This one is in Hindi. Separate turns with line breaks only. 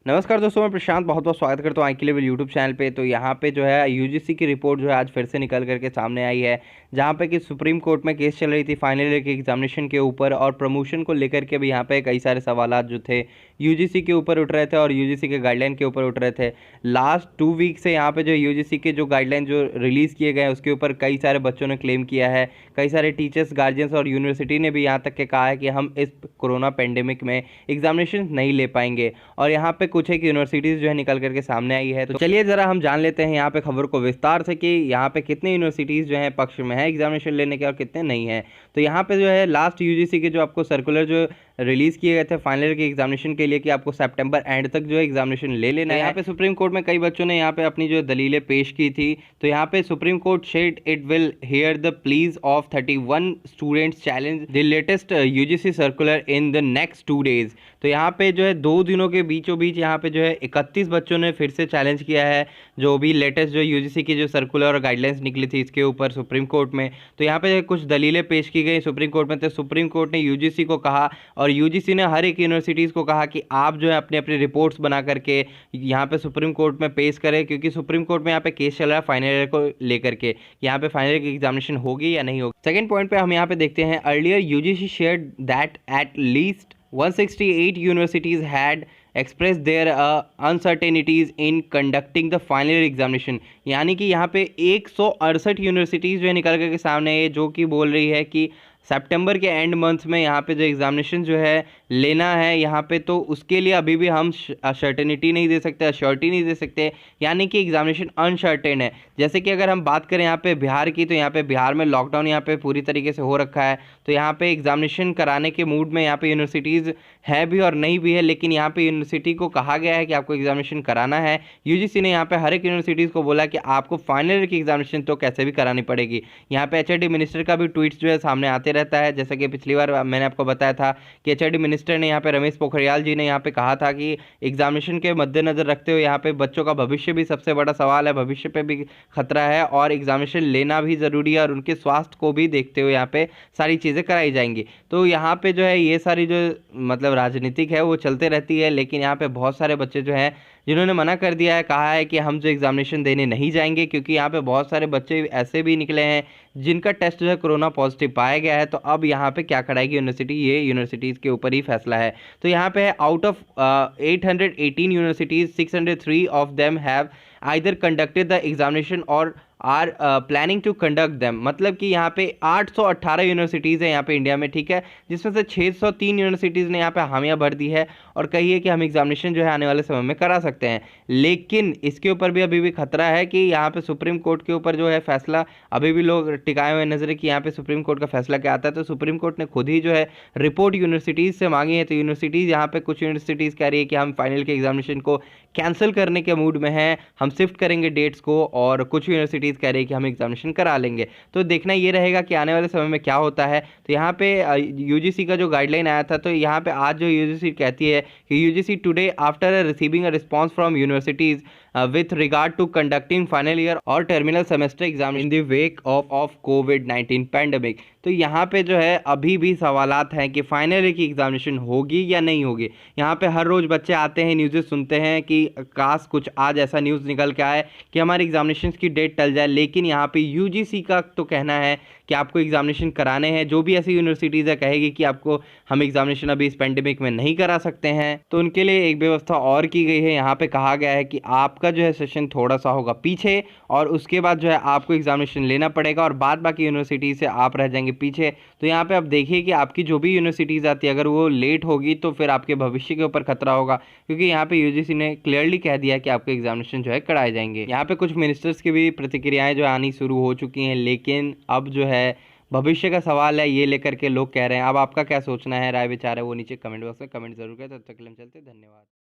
नमस्कार दोस्तों, मैं प्रशांत बहुत बहुत स्वागत करता हूँ IQ लेवल यूट्यूब चैनल पे। तो यहाँ पे जो है यूजीसी की रिपोर्ट जो है आज फिर से निकल करके सामने आई है, जहाँ पे कि सुप्रीम कोर्ट में केस चल रही थी फाइनल ईयर के एग्जामिनेशन के ऊपर, और प्रमोशन को लेकर के भी यहाँ पे कई सारे सवाल जो थे यूजीसी के ऊपर उठ रहे थे और यूजीसी के गाइडलाइन के ऊपर उठ रहे थे। लास्ट 2 वीक से यहाँ पे जो यूजीसी के जो गाइडलाइन जो रिलीज़ किए गए हैं उसके ऊपर कई सारे बच्चों ने क्लेम किया है। कई सारे टीचर्स, गार्जियंस और यूनिवर्सिटी ने भी यहाँ तक के कहा है कि हम इस कोरोना पेंडेमिक में एग्जामिनेशन नहीं ले पाएंगे। और यहाँ पे कुछ एक यूनिवर्सिटीज़ जो है निकल करके सामने आई है। तो चलिए ज़रा हम जान लेते हैं यहाँ पे खबर को विस्तार से कि यहाँ पे कितने यूनिवर्सिटीज़ जो हैं पक्ष में है एग्जामिनेशन लेने के और कितने नहीं हैं। तो यहाँ पे जो है लास्ट यूजीसी के जो आपको सर्कुलर जो रिलीज़ किए गए थे फाइनल ईयर के एग्जामिनेशन के लिए कि आपको सितंबर एंड तक जो है एग्जामिनेशन ले लेना है। यहाँ पे सुप्रीम कोर्ट में कई बच्चों ने यहाँ पे अपनी जो दलीलें पेश की थी। तो यहाँ पे supreme court said it will hear the please of 31 students challenge the latest UGC circular in the next 2 days. तो यहाँ पे जो है 2 दिनों के बीचों बीच यहाँ पे जो है 31 बच्चों ने फिर से चैलेंज किया है जो भी लेटेस्ट जो यूजीसी की जो सर्कुलर और गाइडलाइंस निकली थी इसके ऊपर सुप्रीम कोर्ट में। तो यहाँ पे कुछ दलीलें पेश की गई सुप्रीम कोर्ट में। तो सुप्रीम कोर्ट ने यूजीसी को कहा और यूजीसी ने हर एक यूनिवर्सिटीज़ को कहा कि आप जो है अपनी अपनी रिपोर्ट्स बना करके यहाँ पे सुप्रीम कोर्ट में पेश करें, क्योंकि सुप्रीम कोर्ट में यहाँ पे केस चल रहा है फाइनल ईयर को लेकर के, यहाँ पे फाइनल ईयर की एग्जामिनेशन होगी या नहीं होगी। सेकंड पॉइंट पे हम यहाँ पे देखते हैं, earlier UGC shared that at least 168 universities had expressed their uncertainties in conducting the final year examination। यानी कि यहाँ पे 168 यूनिवर्सिटीज़ जो है निकल करके सामने है जो कि बोल रही है कि सितंबर के एंड मंथ में यहाँ पे जो एग्जामिनेशन जो है लेना है यहाँ पे, तो उसके लिए अभी भी हम सर्टेनिटी नहीं दे सकते, अश्योरिटी नहीं दे सकते, यानी कि एग्जामिनेशन अनसर्टेन है। जैसे कि अगर हम बात करें यहाँ पे बिहार की, तो यहाँ पे बिहार में लॉकडाउन यहाँ पे पूरी तरीके से हो रखा है। तो यहाँ पे एग्जामिनेशन कराने के मूड में यहाँ पे यूनिवर्सिटीज़ है भी और नहीं भी है, लेकिन यहाँ पे यूनिवर्सिटी को कहा गया है कि आपको एग्जामिनेशन कराना है। यूजीसी ने यहाँ पे हर एक यूनिवर्सिटीज़ को बोला कि आपको फाइनल ईयर की एग्जामिनेशन तो कैसे भी करानी पड़ेगी। यहाँ पे एचआरडी मिनिस्टर का भी ट्वीट्स जो है सामने आते रहता है, जैसा कि पिछली बार मैंने आपको बताया था कि एचआरडी मिनिस्टर ने यहाँ पे रमेश पोखरियाल जी ने यहाँ पे कहा था कि एग्जामिनेशन के मद्देनजर रखते हुए यहाँ पे बच्चों का भविष्य भी सबसे बड़ा सवाल है, भविष्य पे भी खतरा है और एग्जामिनेशन लेना भी ज़रूरी है और उनके स्वास्थ्य को भी देखते हुए यहाँ पे सारी चीज़ें कराई जाएंगी। तो यहाँ पे जो है ये सारी जो मतलब राजनीतिक है वो चलते रहती है, लेकिन यहाँ पे बहुत सारे बच्चे जो हैं जिन्होंने मना कर दिया है, कहा है कि हम जो एग्जामिनेशन देने नहीं जाएंगे, क्योंकि यहाँ पे बहुत सारे बच्चे ऐसे भी निकले हैं जिनका टेस्ट जो है कोरोना पॉजिटिव पाया गया है। तो अब यहाँ पे क्या कराएगी यूनिवर्सिटी, ये यूनिवर्सिटीज़ के ऊपर ही फैसला है। तो यहाँ पे है out of 818 universities 603 of them have either conducted the examination or are planning to conduct them. मतलब कि यहाँ पे 818 यूनिवर्सिटीज़ है यहाँ पे इंडिया में, ठीक है, जिसमें से 603 यूनिवर्सिटीज़ ने यहाँ पे हामिया भर दी है और कही है कि हम एग्जामिनेशन जो है आने वाले समय में करा सकते हैं। लेकिन इसके ऊपर भी अभी भी खतरा है कि यहाँ पे सुप्रीम कोर्ट के ऊपर जो है फैसला अभी भी लोग टिकाए हुए नजर है कि यहाँ पे सुप्रीम कोर्ट का फैसला क्या आता है। तो सुप्रीम कोर्ट ने खुद ही जो है रिपोर्ट यूनिवर्सिटीज़ से मांगी है। तो यूनिवर्सिटीज़ यहाँ पे कुछ यूनिवर्सिटीज़ कह रही है कि हम फाइनल के एग्जामिनेशन को कैंसिल करने के मूड में हैं, हम शिफ्ट करेंगे डेट्स को, और कुछ यूनिवर्सिटीज़ कह रही है कि हम एग्जामिनेशन करा लेंगे। तो देखना ये रहेगा कि आने वाले समय में क्या होता है। तो यहाँ पे यूजीसी का जो गाइडलाइन आया था, तो यहाँ पे आज जो यूजीसी कहती है कि UGC today after receiving a response from universities with regard to conducting final year or terminal semester exam in the wake of COVID-19 pandemic। तो यहाँ पे जो है अभी भी सवालात हैं कि फाइनल ईयर की एग्जामिनेशन होगी या नहीं होगी। यहाँ पे हर रोज़ बच्चे आते हैं, न्यूज़ सुनते हैं कि काश कुछ आज ऐसा न्यूज़ निकल के आए कि हमारे एग्जामिनेशन की डेट टल जाए, लेकिन यहाँ पे यूजीसी का तो कहना है कि आपको एग्जामिनेशन कराने हैं। जो भी ऐसी यूनिवर्सिटीज़ है कहेगी कि आपको हम एग्जामिनेशन अभी इस पेंडेमिक में नहीं करा सकते हैं, तो उनके लिए एक व्यवस्था और की गई है। यहाँ पे कहा गया है कि आपका जो है सेशन थोड़ा सा होगा पीछे और उसके बाद जो है आपको एग्जामिनेशन लेना पड़ेगा और बाद बाकी यूनिवर्सिटी से आप रह जाएंगे पीछे। तो यहाँ पे आप देखिए कि आपकी जो भी यूनिवर्सिटीज़ आती है अगर वो लेट होगी तो फिर आपके भविष्य के ऊपर खतरा होगा, क्योंकि यहाँ पे यूजीसी ने क्लियरली कह दिया कि आपके एग्जामिनेशन जो है कराए जाएंगे। यहाँ पे कुछ मिनिस्टर्स की भी प्रतिक्रियाएं जो आनी शुरू हो चुकी हैं, लेकिन अब जो है भविष्य का सवाल है, ये लेकर के लोग कह रहे हैं। अब आपका क्या सोचना है, राय विचार है, वो नीचे कमेंट बॉक्स में कमेंट जरूर करें। तब तक के लिए हम चलते, धन्यवाद।